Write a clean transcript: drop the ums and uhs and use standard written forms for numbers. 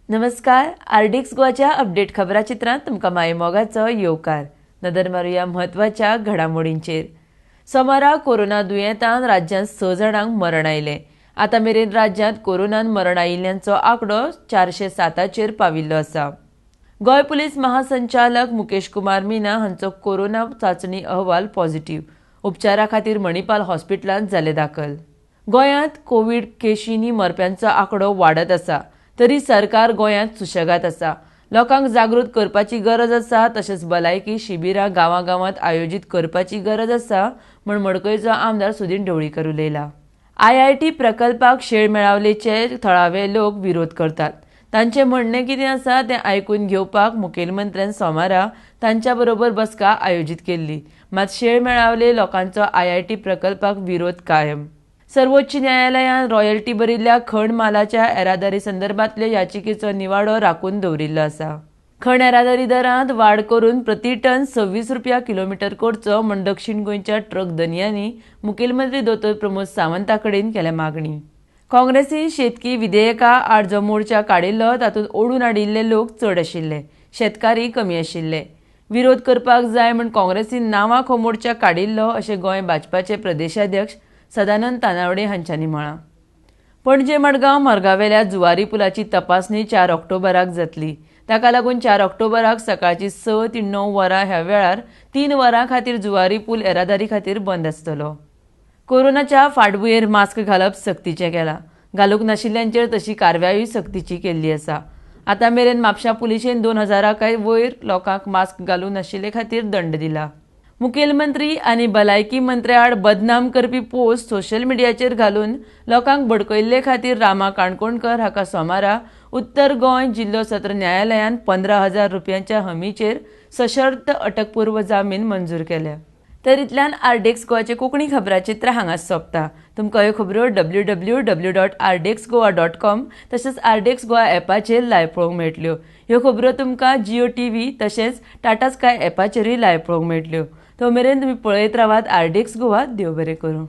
नमस्कार, RDX गोवाच्या update खबराचित्रांत तुमकां माय मोगाचो येवकार. नदर मारुया म्हत्वाच्या घडामोडींचेर. सोमारा कोरोना दुयेंतान राज्यांत 6 जाणांक मरण आयलें. आतां मेरेन राज्यांत कोरोनान मरण आयिल्ल्यांचो आंकडो 407चेर पाविल्लो आसा. गोंय पुलीस महासंचालक मुकेश कुमार मीना हांचो कोरोना चांचणी अहवाल पॉझिटिव्ह. उपचारा खातीर मणिपाल हॉस्पिटलांत जाले दाखल. गोंयांत कोव्हिड केशींनी मरप्यांचो आंकडो वाडत आसा. तरी सरकार गोंयांत सुशेगाद आसा. लोकांक जागृत करपाची गरज आसा. तशेंच भलायकी शिबिरां गांवांत आयोजीत करपाची गरज आसा म्हूण मडकयचो आमदार सुदीन ढवळीकर उलयला. IIT प्रकल्पाक शेळ मेळावलेचे थळावे लोक विरोध करतात. तांचें म्हणणें कितें आसा तें आयकून घेवपाक मुखेलमंत्र्यान सोमारा तांच्या बरोबर बसका आयोजीत केल्ली. मात शेळ मेळावले लोकांचो IIT प्रकल्पाक विरोध कायम. सर्वोच्च न्यायालयान रॉयल्टी भरिल्ल्या खण मालाच्या येरादारी संदर्भांतल्या याचिकेचो निवाडो राखून दवरिल्लो आसा. खण येरादारी दरांत वाड करून प्रति टन 26 रुपया किलोमीटर करचो म्हूण दक्षिण गोंयच्या ट्रक धन्यांनी मुखेलमंत्री दोतोर प्रमोद सावंता कडेन केल्या मागणी. काँग्रेसीन शेतकी विधेयका आड जो मोर्चा काडिल्लो तातूंत ओडून हाडिल्ले लोक चड आशिल्ले, शेतकारी कमी आशिल्ले. विरोध करपाक जाय म्हूण काँग्रेसीन नावाक हो मोर्चा काडिल्लो अशें गोंय भाजपाचे प्रदेशाध्यक्ष सदानंद तानावडे हांच्यांनी म्हळां. पणजे मडगांव मार्गावेल्या जुवारी पुलाची तपासणी 4 ऑक्टोबराक जातली. ताका लागून 4 ऑक्टोबराक सकाळची 6 ते 9 वरां ह्या वेळार 3 वरां खातीर जुवारी पूल येरादारी खातीर बंद आसतलो. कोरोनाच्या फाटभुंयेर मास्क घालप सक्तीचें केलां. घालूंक नाशिल्ल्यांचेर तशी कारवायूय सक्तीची केल्ली आसा. आतां मेरेन म्हापशां पुलिशेन 2000 वयर लोकांक मास्क घालूंक नाशिल्ले खातीर दंड दिला. मुखेलमंत्री आनी भलायकी मंत्र्या आड बदनाम करपी पोस्ट सोशल मिडियाचेर घालून लोकांक भडकयल्ले खातीर रामा काणकोणकर हाका सोमारा उत्तर गोंय जिल्लो सत्र न्यायालयान 15,000 रुपयांच्या हमीचेर सशर्त अटकपूर्व जामीन मंजूर केल्या. तर इतल्यान आरडीएक्स गोवाचे कोंकणी खबराचित्र हांगाच सोंपता. तुमकां ह्यो खबरो www.rdxgoa.com तशेंच आरडीएक्स गोवा ॲपाचेर लायव्ह पळोवंक मेळटल्यो. ह्यो खबरो तुमकां जियो TV तशेंच टाटा स्काय ॲपाचेरूय लायव्ह पळोवंक मेळटल्यो. तो मेरेन तुमी पळयत रावात आरडीएक्स गोवा. देव बरें करूं.